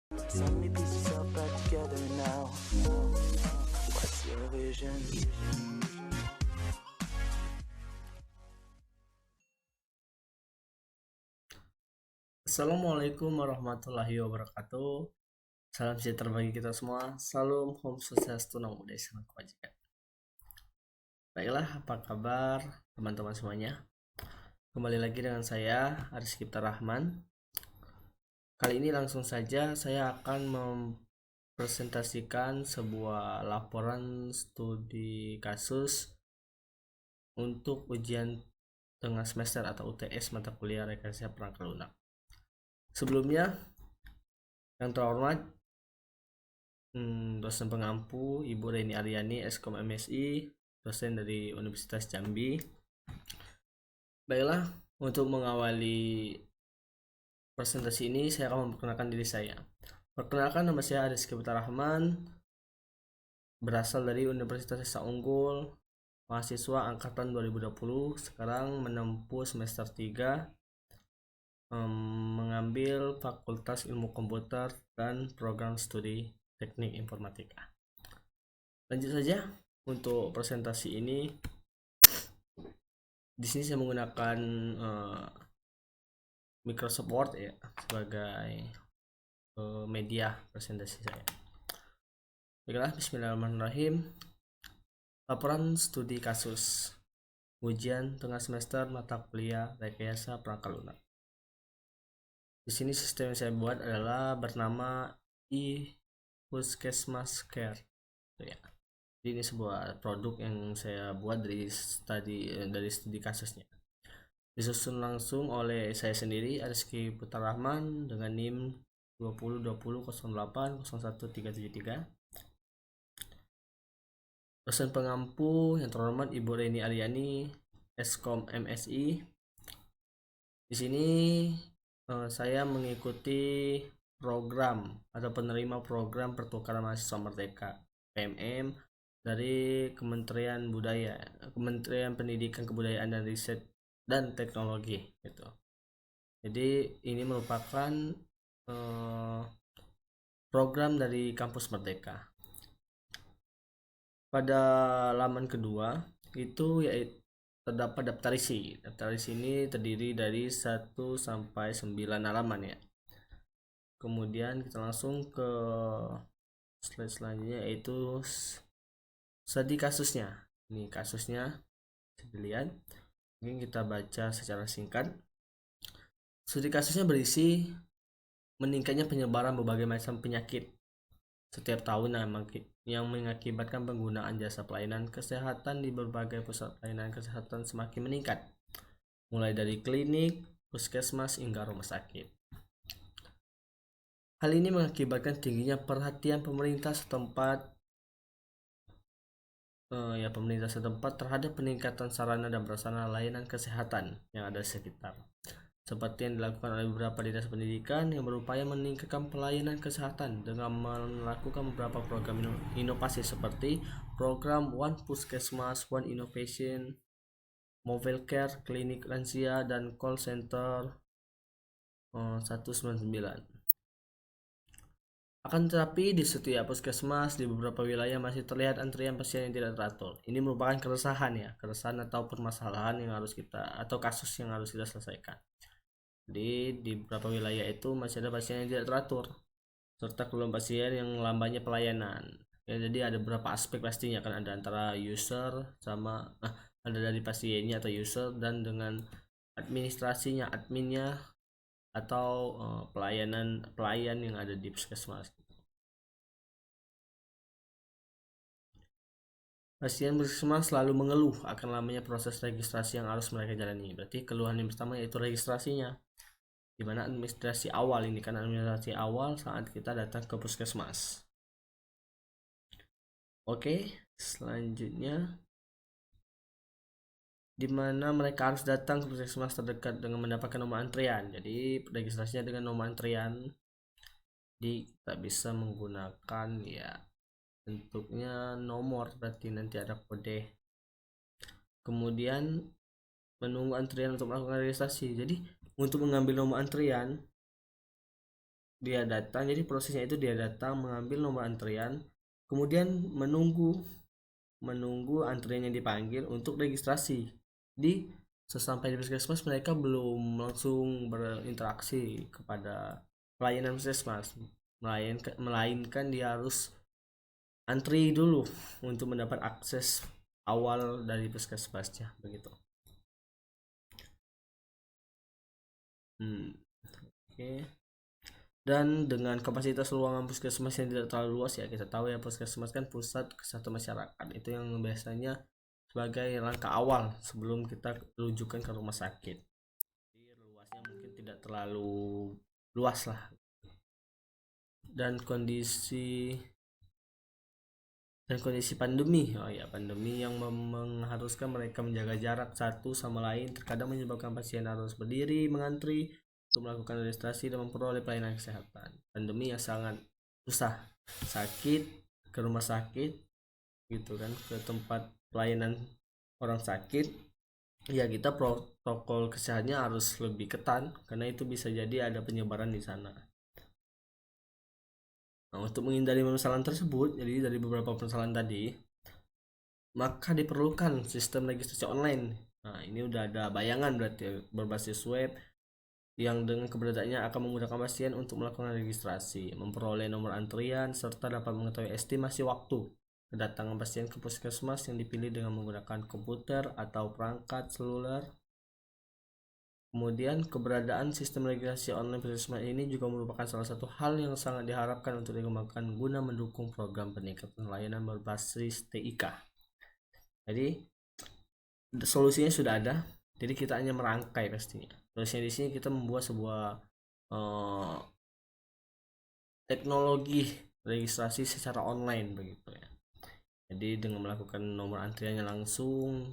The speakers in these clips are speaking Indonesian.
So many pieces all back together now. What's your vision? Assalamualaikum warahmatullahi wabarakatuh. Salam sejahtera bagi kita semua. Salam Om Swastiastu, Namo Buddhaya, Salam Kebajikan. Baiklah, apa kabar teman-teman semuanya? Kembali lagi dengan saya Aris Kipta Rahman. Kali ini langsung saja saya akan mempresentasikan sebuah laporan studi kasus untuk ujian tengah semester atau UTS mata kuliah Rekayasa Perangkat Lunak. Sebelumnya, yang terhormat dosen pengampu Ibu Reni Aryani, Eskom MSI, dosen dari Universitas Jambi. Baiklah, untuk mengawali presentasi ini saya akan memperkenalkan diri saya. Perkenalkan, nama saya Aris Kipta Rahman, berasal dari Universitas Desa Unggul, mahasiswa angkatan 2020, sekarang menempuh semester 3, mengambil Fakultas Ilmu Komputer dan Program Studi Teknik Informatika. Lanjut saja untuk presentasi ini. Di sini saya menggunakan Microsoft Word ya sebagai media presentasi saya. Baiklah, bismillahirrahmanirrahim. Laporan studi kasus ujian tengah semester mata kuliah Rekayasa Perangkat Lunak. Di sini sistem yang saya buat adalah bernama e-Puskesmas Care. Ya. Ini sebuah produk yang saya buat dari studi kasusnya. Disusun langsung oleh saya sendiri, Rizky Putra Rahman, dengan NIM 2020080173. Dosen pengampu yang terhormat Ibu Reni Aryani, Eskom MSI. Di sini saya mengikuti program atau penerima program pertukaran mahasiswa merdeka PMM dari Kementerian Pendidikan, Kebudayaan dan Riset dan Teknologi gitu. Jadi ini merupakan program dari Kampus Merdeka. Pada laman kedua itu yaitu terdapat daftar isi. Daftar isi ini terdiri dari 1 sampai 9 halaman ya. Kemudian kita langsung ke slide selanjutnya, yaitu studi kasusnya. Ini kasusnya bisa dilihat. Mungkin kita baca secara singkat. Studi kasusnya berisi meningkatnya penyebaran berbagai macam penyakit setiap tahun yang mengakibatkan penggunaan jasa pelayanan kesehatan di berbagai pusat pelayanan kesehatan semakin meningkat, mulai dari klinik, puskesmas, hingga rumah sakit. Hal ini mengakibatkan tingginya perhatian pemerintah setempat terhadap peningkatan sarana dan prasarana layanan kesehatan yang ada di sekitar, seperti yang dilakukan oleh beberapa dinas pendidikan yang berupaya meningkatkan pelayanan kesehatan dengan melakukan beberapa program inovasi seperti program One Puskesmas, One Innovation, Mobile Care, Klinik Lansia, dan Call Center 199. Akan tetapi di setiap puskesmas di beberapa wilayah masih terlihat antrian pasien yang tidak teratur. Ini merupakan keresahan atau permasalahan yang harus kita atau kasus yang harus kita selesaikan. Jadi di beberapa wilayah itu masih ada pasien yang tidak teratur serta keluhan pasien yang lambannya pelayanan. Ya, jadi ada beberapa aspek pastinya, kan ada antara user sama ada dari pasiennya atau user dan dengan administrasinya, adminnya atau pelayan yang ada di puskesmas. Pasien puskesmas selalu mengeluh akan lamanya proses registrasi yang harus mereka jalani. Berarti keluhan yang pertama yaitu registrasinya, di mana administrasi awal ini kan administrasi awal saat kita datang ke puskesmas. Oke, selanjutnya di mana mereka harus datang ke puskesmas terdekat dengan mendapatkan nomor antrian. Jadi registrasinya dengan nomor antrian. Jadi kita bisa menggunakan ya bentuknya nomor, berarti nanti ada kode. Kemudian menunggu antrian untuk melakukan registrasi. Jadi untuk mengambil nomor antrian dia datang, jadi prosesnya itu dia datang mengambil nomor antrian, kemudian menunggu antriannya dipanggil untuk registrasi. Di sesampai di puskesmas mereka belum langsung berinteraksi kepada pelayanan puskesmas, melainkan dia harus antri dulu untuk mendapat akses awal dari puskesmasnya begitu. Oke. Dan dengan kapasitas ruangan puskesmas yang tidak terlalu luas ya, kita tahu ya puskesmas kan pusat kesehatan masyarakat, itu yang biasanya sebagai langkah awal sebelum kita rujukan ke rumah sakit. Jadi luasnya mungkin tidak terlalu luas lah. Dan kondisi pandemi, oh ya, pandemi yang mengharuskan mereka menjaga jarak satu sama lain terkadang menyebabkan pasien harus berdiri mengantri untuk melakukan registrasi dan memperoleh pelayanan kesehatan. Pandemi yang sangat susah, sakit ke rumah sakit gitu kan, ke tempat pelayanan orang sakit, ya kita protokol kesehatannya harus lebih ketat karena itu bisa jadi ada penyebaran di sana. Nah, untuk menghindari permasalahan tersebut, jadi dari beberapa permasalahan tadi, maka diperlukan sistem registrasi online. Nah, ini udah ada bayangan berarti berbasis web yang dengan keberadaannya akan memudahkan pasien untuk melakukan registrasi, memperoleh nomor antrian, serta dapat mengetahui estimasi waktu kedatangan pasien ke puskesmas yang dipilih dengan menggunakan komputer atau perangkat seluler. Kemudian keberadaan sistem registrasi online puskesmas ini juga merupakan salah satu hal yang sangat diharapkan untuk dikembangkan guna mendukung program peningkatan layanan berbasis TIK. Jadi solusinya sudah ada, jadi kita hanya merangkai pastinya. Solusinya di sini kita membuat sebuah teknologi registrasi secara online begitu ya. Jadi dengan melakukan nomor antriannya langsung,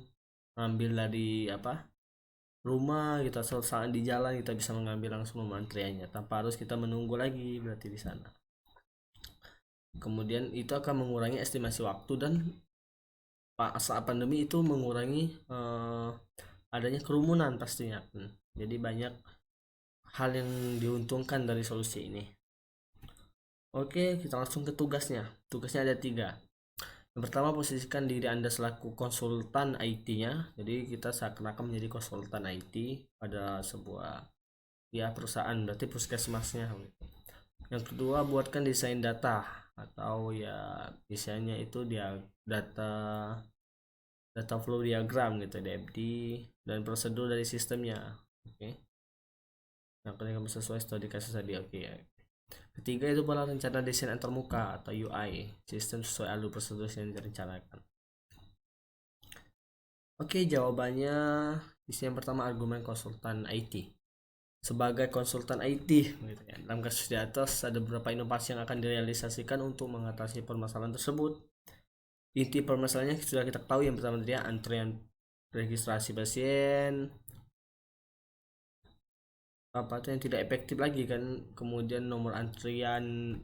ambil dari rumah kita, saat di jalan kita bisa mengambil langsung nomor antriannya tanpa harus kita menunggu lagi berarti di sana. Kemudian itu akan mengurangi estimasi waktu dan saat pandemi itu mengurangi adanya kerumunan pastinya. Jadi banyak hal yang diuntungkan dari solusi ini. Oke, kita langsung ke tugasnya. Tugasnya ada 3. Yang pertama, posisikan diri Anda selaku konsultan IT-nya. Jadi kita seakan-akan menjadi konsultan IT pada sebuah perusahaan, berarti puskesmasnya. Yang kedua, buatkan desain data atau ya desainnya itu dia data flow diagram gitu, DFD, dan prosedur dari sistemnya. Oke. Nah, kalau sesuai studi dikasih tadi, oke ya. Ketiga itu pola rencana desain antarmuka atau UI, sistem sesuai alur prosedur yang direncanakan. Oke, jawabannya di sini yang pertama, argumen konsultan IT. Sebagai konsultan IT, gitu ya, dalam kasus di atas ada beberapa inovasi yang akan direalisasikan untuk mengatasi permasalahan tersebut. Inti permasalahannya sudah kita tahu, yang pertama dia antrian registrasi pasien, apa tuh yang tidak efektif lagi kan, kemudian nomor antrian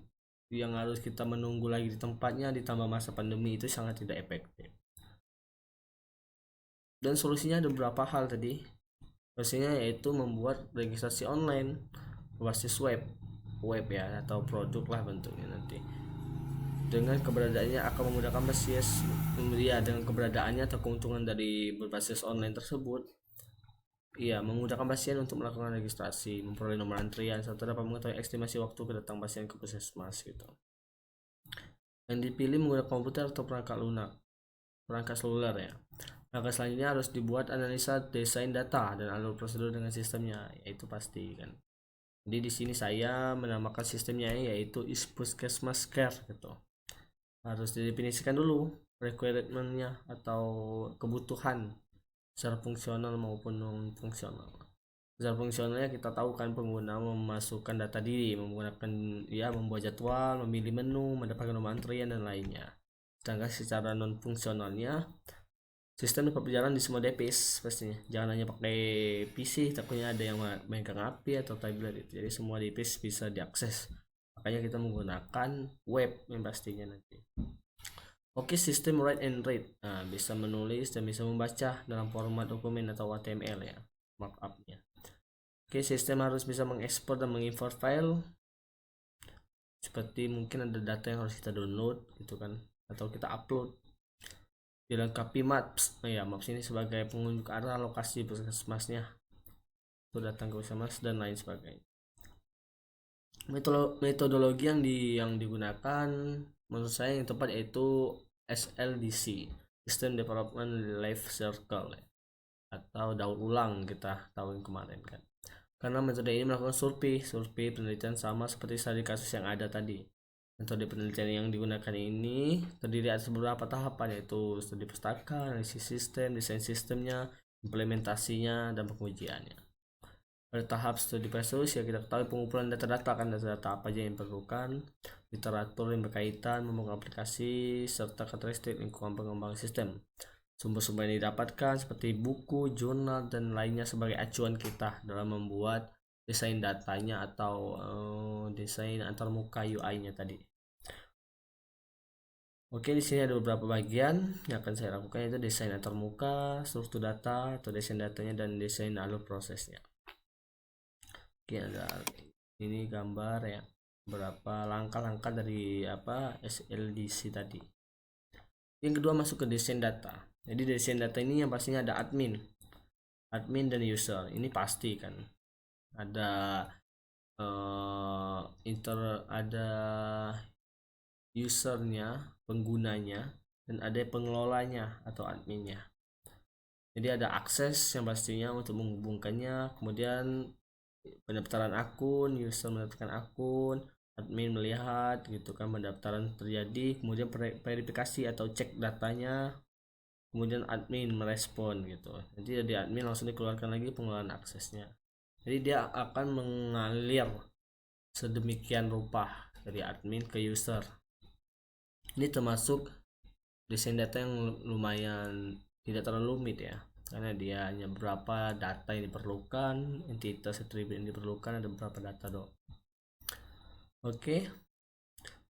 yang harus kita menunggu lagi di tempatnya ditambah masa pandemi itu sangat tidak efektif. Dan solusinya ada beberapa hal tadi. Solusinya yaitu membuat registrasi online berbasis web ya, atau produk lah bentuknya nanti. Dengan keberadaannya akan memudahkan pasien, dengan keberadaannya atau keuntungan dari berbasis online tersebut, memudahkan pasien untuk melakukan registrasi, memperoleh nomor antrian, serta dapat mengetahui estimasi waktu kedatangan pasien ke puskesmas gitu. Yang dipilih menggunakan komputer atau perangkat seluler ya. Langkah selanjutnya harus dibuat analisa desain data dan alur prosedur dengan sistemnya, yaitu pasti kan. Jadi di sini saya menamakan sistemnya yaitu Puskesmas Care gitu. Harus didefinisikan dulu requirementnya atau kebutuhan secara fungsional maupun non fungsional. Secara fungsionalnya kita tahu kan, pengguna memasukkan data diri menggunakan membuat jadwal, memilih menu, mendapatkan nomor antrian dan lainnya. Sedangkan secara non fungsionalnya, sistem dapat berjalan di semua device pastinya. Jangan hanya pakai PC, takutnya ada yang megang HP atau tablet itu. Jadi semua device bisa diakses. Makanya kita menggunakan web yang pastinya nanti. Oke, sistem write and read. Nah, bisa menulis dan bisa membaca dalam format dokumen atau HTML ya, markupnya. Oke, sistem harus bisa mengekspor dan mengimport file seperti mungkin ada data yang harus kita download gitu kan, atau kita upload. Dilengkapi maps. Ya, maps ini sebagai pengunjuk arah lokasi puskesmasnya itu datang ke puskesmas dan lain sebagainya. Metodologi yang digunakan menurut saya yang tepat yaitu SLDC, System Development Life Cycle, atau daur ulang kita tahu yang kemarin kan. Karena metode ini melakukan survei penelitian sama seperti studi kasus yang ada tadi. Metode penelitian yang digunakan ini terdiri atas beberapa tahapan, yaitu studi pustaka, analisis sistem, desain sistemnya, implementasinya, dan pengujiannya. Pada tahap studi kasus ya kita ketahui pengumpulan data-data, kan data-data apa aja yang diperlukan, literatur yang berkaitan, membangun aplikasi, serta karakteristik lingkungan pengembangan sistem. Sumber-sumber yang didapatkan seperti buku, jurnal, dan lainnya sebagai acuan kita dalam membuat desain datanya atau desain antarmuka UI-nya tadi. Oke, di sini ada beberapa bagian yang akan saya lakukan, yaitu desain antarmuka, struktur data atau desain datanya, dan desain alur prosesnya. Oke, ada ini gambar ya, beberapa langkah-langkah dari SLDC tadi. Yang kedua masuk ke desain data. Jadi desain data ini yang pastinya ada admin dan user. Ini pasti kan. Ada ada usernya, penggunanya, dan ada pengelolanya atau adminnya. Jadi ada akses yang pastinya untuk menghubungkannya, kemudian pendaftaran akun, user mendaftarkan akun, admin melihat gitu kan pendaftaran terjadi, kemudian verifikasi atau cek datanya, kemudian admin merespon gitu. Jadi dari admin langsung dikeluarkan lagi pengelolaan aksesnya. Jadi dia akan mengalir sedemikian rupa dari admin ke user. Ini termasuk desain data yang lumayan tidak terlalu rumit ya, karena dia hanya beberapa data yang diperlukan, entitas atribut yang diperlukan, ada beberapa data dong. Oke,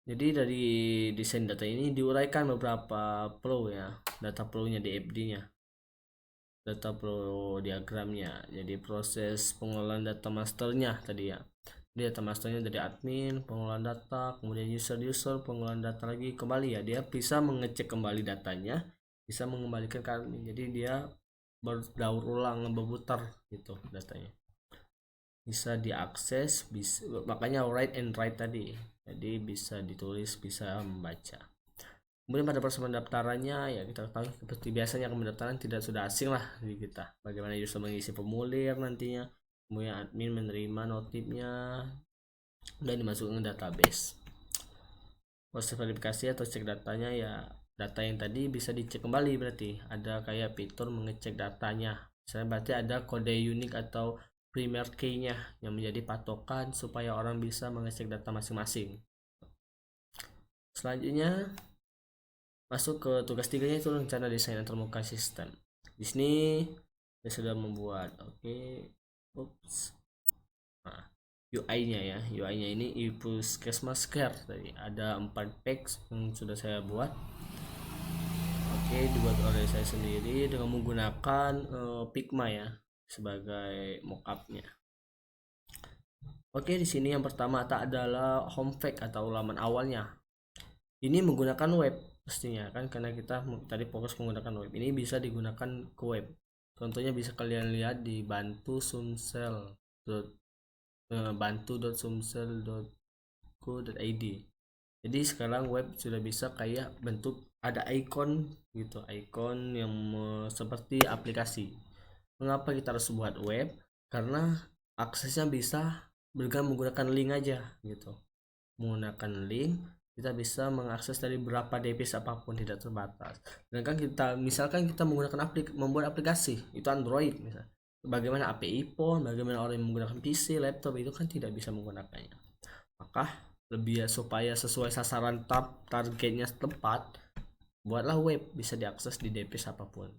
jadi dari desain data ini diuraikan beberapa flow ya, data flow-nya di FD-nya, data flow diagramnya. Jadi proses pengelolaan data masternya tadi ya, data masternya dari admin, pengelolaan data, kemudian user, pengelolaan data lagi kembali ya, dia bisa mengecek kembali datanya, bisa mengembalikan ke admin. Jadi dia berdaur ulang, berputar gitu datanya, bisa diakses, bisa, makanya write and write tadi, jadi bisa ditulis, bisa membaca. Kemudian pada proses pendaftarannya ya kita tahu seperti biasanya pendaftaran tidak sudah asing lah di kita, bagaimana user mengisi formulir nantinya, kemudian admin menerima notifnya dan dimasukkan ke database. Proses verifikasi atau cek datanya ya, data yang tadi bisa dicek kembali, berarti ada kayak fitur mengecek datanya. Misalnya berarti ada kode unik atau primary key-nya yang menjadi patokan supaya orang bisa mengecek data masing-masing. Selanjutnya masuk ke tugas 3-nya, itu rencana desain antarmuka sistem. Di sini saya sudah membuat UI-nya ya. UI-nya ini e-puskesmas care tadi. Ada 4 page yang sudah saya buat. Dibuat oleh saya sendiri dengan menggunakan Figma ya sebagai mockupnya. Di sini yang pertama adalah home page atau laman awalnya. Ini menggunakan web pastinya kan, karena kita tadi fokus menggunakan web. Ini bisa digunakan ke web. Contohnya bisa kalian lihat di bantu.sumsel.co.id. Jadi sekarang web sudah bisa kayak bentuk ada icon gitu, icon yang seperti aplikasi. Mengapa kita harus buat web? Karena aksesnya bisa menggunakan link aja gitu. Menggunakan link kita bisa mengakses dari berapa device apapun, tidak terbatas. Dan kan misalkan kita menggunakan membuat aplikasi itu Android misalnya, bagaimana API phone, bagaimana orang yang menggunakan PC, laptop itu kan tidak bisa menggunakannya. Maka lebih supaya sesuai sasaran targetnya tepat, buatlah web, bisa diakses di device apapun.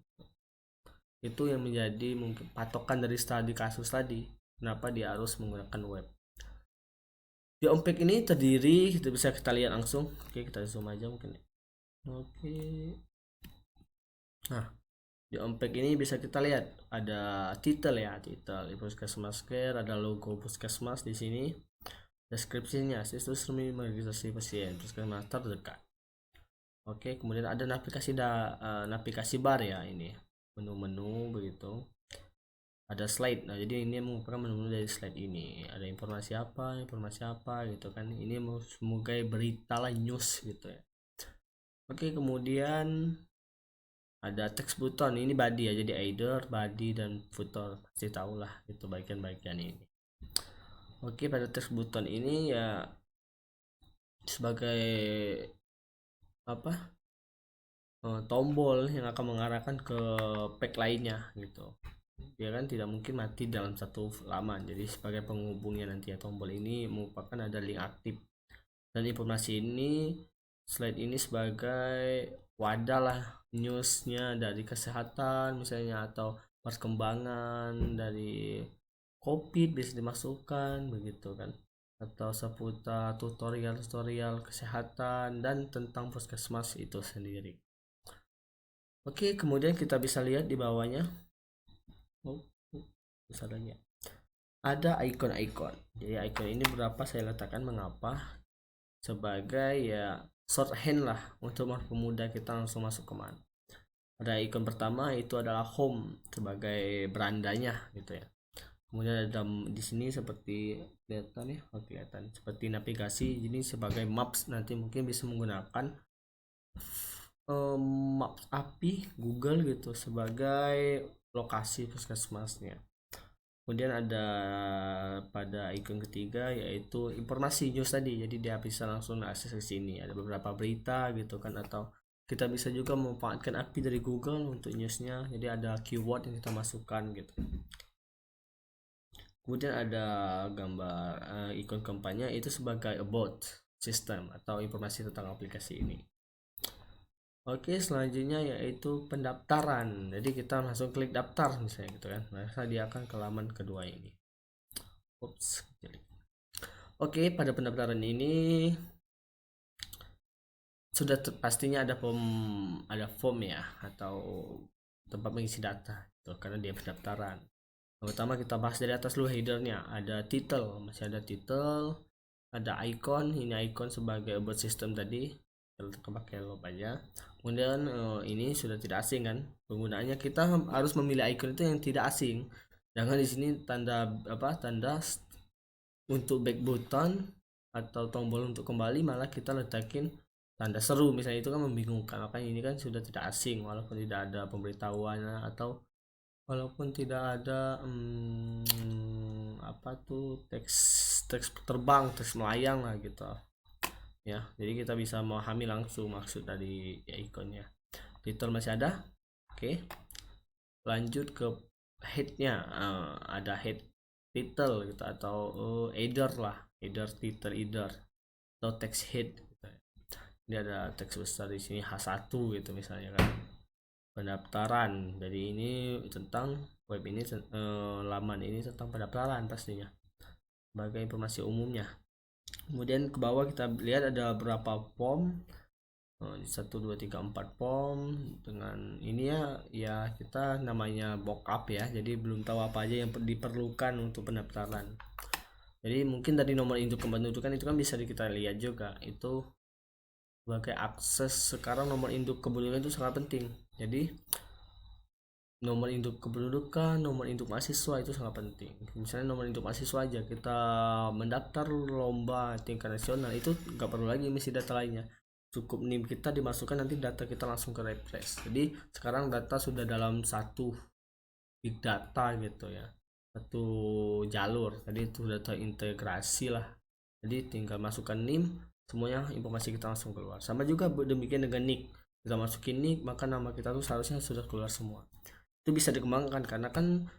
Itu yang menjadi mungkin patokan dari studi kasus tadi, kenapa dia harus menggunakan web. Di homepage ini terdiri, itu bisa kita lihat langsung. Kita zoom aja mungkin. Nah, di homepage ini bisa kita lihat ada title ya, title puskesmas care, ada logo puskesmas di sini, deskripsinya situs resmi registrasi pasien, puskesmas master terdekat. Oke, kemudian ada navigasi bar ya, ini menu-menu begitu. Ada slide. Nah, jadi ini merupakan menu dari slide ini. Ada informasi apa gitu kan. Ini semoga berita lah, news gitu ya. Oke, kemudian ada text button. Ini body ya, jadi either body dan footer, pasti tahu lah itu bagian-bagian ini. Oke, pada text button ini ya sebagai apa, tombol yang akan mengarahkan ke pack lainnya gitu. Dia kan tidak mungkin mati dalam satu laman, jadi sebagai penghubungnya nanti ya, tombol ini merupakan ada link aktif. Dan informasi ini, slide ini sebagai wadah lah newsnya dari kesehatan misalnya, atau perkembangan dari COVID bisa dimasukkan begitu kan, atau seputar tutorial kesehatan dan tentang puskesmas itu sendiri. Oke, kemudian kita bisa lihat di bawahnya, bisa lagi ya, ada icon-icon. Jadi icon ini berapa saya letakkan, mengapa, sebagai ya shorthand lah untuk mempermudah kita langsung masuk kemana. Pada icon pertama itu adalah home sebagai berandanya gitu ya. Kemudian ada di sini seperti kelihatan ya, kelihatan seperti navigasi, ini sebagai maps, nanti mungkin bisa menggunakan maps API Google gitu sebagai lokasi puskesmasnya. Kemudian ada pada icon ketiga yaitu informasi news tadi, jadi dia bisa langsung akses ke sini. Ada beberapa berita gitu kan, atau kita bisa juga memanfaatkan API dari Google untuk newsnya, jadi ada keyword yang kita masukkan gitu. Kemudian ada gambar ikon kampanye, itu sebagai about system atau informasi tentang aplikasi ini. Oke, selanjutnya yaitu pendaftaran. Jadi kita langsung klik daftar misalnya gitu kan, maka dia akan ke laman kedua ini. Ups. Oke, pada pendaftaran ini sudah pastinya ada form ya, atau tempat mengisi data gitu, karena dia pendaftaran. Pertama kita bahas dari atas dulu, headernya ada title, masih ada title, ada icon, ini icon sebagai about system tadi, kita pakai loop aja. Kemudian ini sudah tidak asing kan penggunaannya, kita harus memilih icon itu yang tidak asing. Jangan di sini tanda untuk back button atau tombol untuk kembali malah kita letakin tanda seru misalnya, itu kan membingungkan. Makanya ini kan sudah tidak asing, walaupun tidak ada pemberitahuan atau walaupun tidak ada teks terbang, teks melayang lah gitu ya. Jadi kita bisa memahami langsung maksud dari ikonnya. Title masih ada. Oke, lanjut ke headnya. Ada head title gitu, atau header lah, header title header atau text head gitu. Ini ada teks besar di sini H1 gitu misalnya kan, pendaftaran. Jadi ini tentang web ini, laman ini tentang pendaftaran pastinya sebagai informasi umumnya. Kemudian ke bawah kita lihat ada beberapa form, 1 2 3 4 form dengan ini ya kita namanya backup ya, jadi belum tahu apa aja yang diperlukan untuk pendaftaran. Jadi mungkin dari nomor induk kependudukan itu kan bisa kita lihat juga, itu sebagai akses. Sekarang nomor induk kependudukan itu sangat penting, jadi nomor induk kependudukan, nomor induk mahasiswa itu sangat penting. Misalnya nomor induk mahasiswa aja, kita mendaftar lomba tingkat nasional itu nggak perlu lagi misi data lainnya, cukup NIM kita dimasukkan, nanti data kita langsung ke refresh. Jadi sekarang data sudah dalam satu big data gitu ya, satu jalur, jadi itu sudah terintegrasi lah. Jadi tinggal masukkan NIM, semuanya informasi kita langsung keluar. Sama juga demikian dengan NIK, kita masukin NIK maka nama kita tuh seharusnya sudah keluar semua. Itu bisa dikembangkan karena kan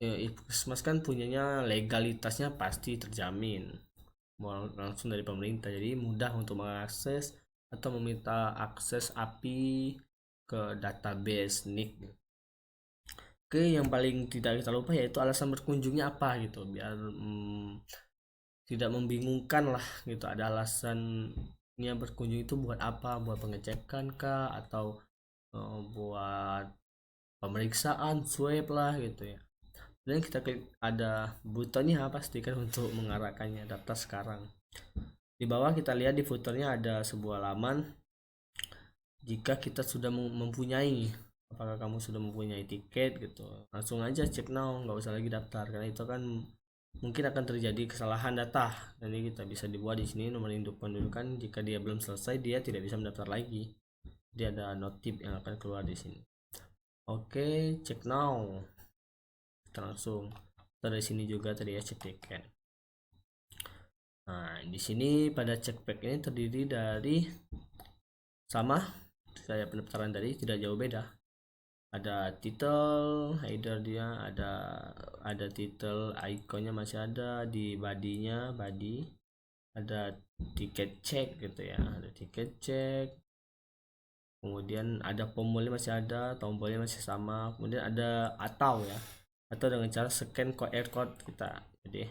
puskesmas kan punyanya legalitasnya pasti terjamin langsung dari pemerintah, jadi mudah untuk mengakses atau meminta akses API ke database NIK. Oke, yang paling tidak kita lupa yaitu alasan berkunjungnya apa gitu, biar tidak membingungkan lah gitu. Ada alasannya berkunjung itu buat apa, buat pengecekan kah, atau buat pemeriksaan swab lah gitu ya. Kemudian kita klik ada butonnya pastikan untuk mengarahkannya daftar sekarang. Di bawah kita lihat di footernya ada sebuah halaman jika kita sudah mempunyai, apakah kamu sudah mempunyai tiket gitu, langsung aja cek now, nggak usah lagi daftar karena itu kan mungkin akan terjadi kesalahan data. Jadi kita bisa dibuat di sini nomor induk pendudukan, jika dia belum selesai dia tidak bisa mendaftar lagi. Dia ada notif yang akan keluar di sini. Oke, cek now. Kita langsung dari sini juga tadi ya cek tiket. Nah, di sini pada cek pack ini terdiri dari sama saya pendaftaran tadi, tidak jauh beda. Ada title header, dia ada title, ikonnya masih ada di body-nya, ada tiket cek gitu ya, ada tiket cek. Kemudian ada tombolnya masih ada, tombolnya masih sama. Kemudian ada atau dengan cara scan QR code kita. Jadi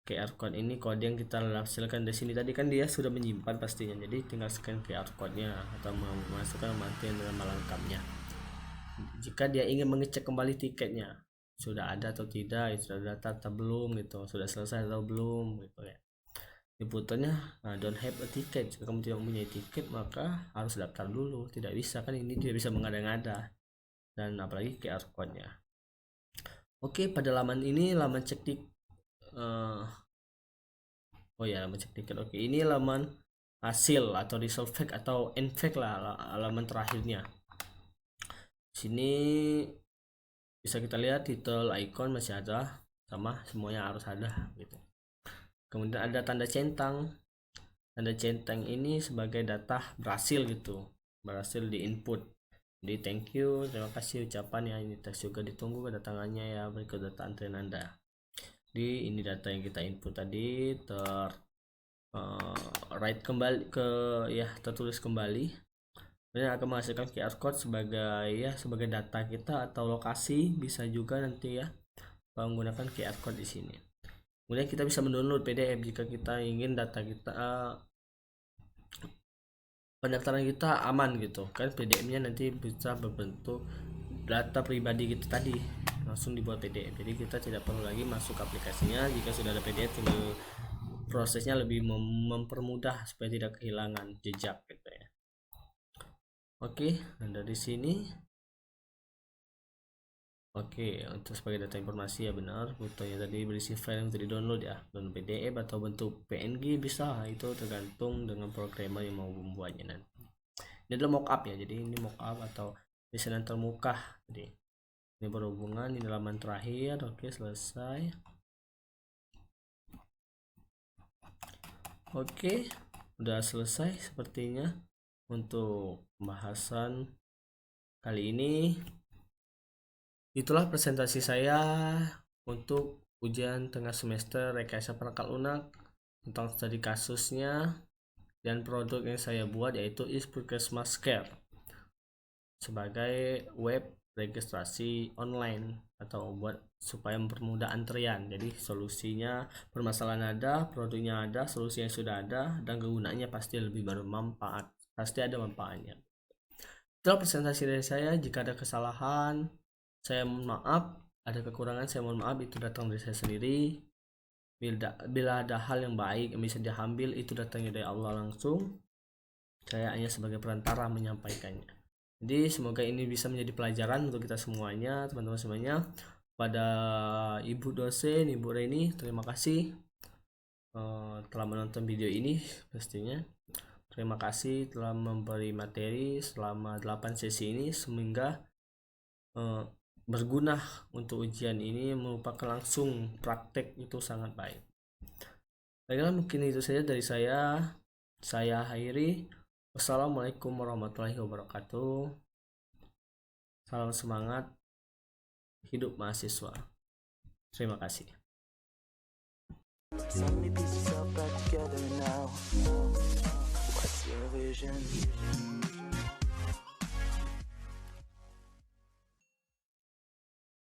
QR code ini kode yang kita hasilkan dari sini tadi kan dia sudah menyimpan pastinya, jadi tinggal scan QR code-nya atau memasukkan mantin nama lengkapnya. Jika dia ingin mengecek kembali tiketnya sudah ada atau tidak, sudah data atau belum gitu, sudah selesai atau belum gitu ya. Di butonnya don't have a ticket, jika kamu tidak mempunyai tiket maka harus daftar dulu, tidak bisa kan, ini tidak bisa mengada-ngada dan apalagi QR code-nya. Oke, pada laman ini laman cek laman cek tiket. Oke, ini laman hasil atau result fact atau end fact lah, halaman terakhirnya. Sini bisa kita lihat title, icon masih ada sama, semuanya harus ada gitu. Kemudian ada tanda centang. Tanda centang ini sebagai data berhasil gitu, berhasil di input. Jadi thank you, terima kasih ucapan ya, ini teks juga ditunggu kedatangannya ya, berikut data antrian Anda. Di ini data yang kita input tadi write kembali ke tertulis kembali. Kemudian akan menghasilkan QR code sebagai data kita atau lokasi, bisa juga nanti ya menggunakan QR code di sini. Kemudian kita bisa mendownload PDF jika kita ingin data kita pendaftaran kita aman gitu kan, PDF-nya nanti bisa berbentuk data pribadi kita tadi, langsung dibuat PDF. Jadi kita tidak perlu lagi masuk aplikasinya, jika sudah ada PDF tinggal prosesnya lebih mempermudah supaya tidak kehilangan jejak gitu ya. Oke, dan dari sini untuk sebagai data informasi ya benar, fotonya tadi berisi file yang tadi download ya, download PDF atau bentuk PNG bisa, itu tergantung dengan programmer yang mau membuatnya nanti. Ini adalah mockup ya, jadi ini mockup atau desain termuka. Jadi ini berhubungan, ini halaman terakhir. Oke, selesai. Oke, udah selesai sepertinya untuk pembahasan kali ini. Itulah presentasi saya untuk ujian tengah semester rekayasa perangkat lunak tentang studi kasusnya dan produk yang saya buat, yaitu Puskesmas Care sebagai web registrasi online atau buat supaya mempermudah antrian. Jadi solusinya, permasalahan ada, produknya ada, solusinya sudah ada, dan kegunaannya pasti lebih bermanfaat, pasti ada manfaatnya. Itulah presentasi dari saya. Jika ada kesalahan saya mohon maaf, ada kekurangan saya mohon maaf, itu datang dari saya sendiri. Bila ada hal yang baik yang bisa diambil, itu datangnya dari Allah langsung, saya hanya sebagai perantara menyampaikannya. Jadi semoga ini bisa menjadi pelajaran untuk kita semuanya, teman-teman semuanya. Pada Ibu dosen, Ibu Reni, terima kasih telah menonton video ini pastinya. Terima kasih telah memberi materi selama 8 sesi ini, semoga berguna untuk ujian ini, merupakan langsung praktek itu sangat baik. Baiklah, mungkin itu saja dari saya. Saya akhiri. Wassalamualaikum warahmatullahi wabarakatuh. Salam semangat, hidup mahasiswa. Terima kasih. So many pieces of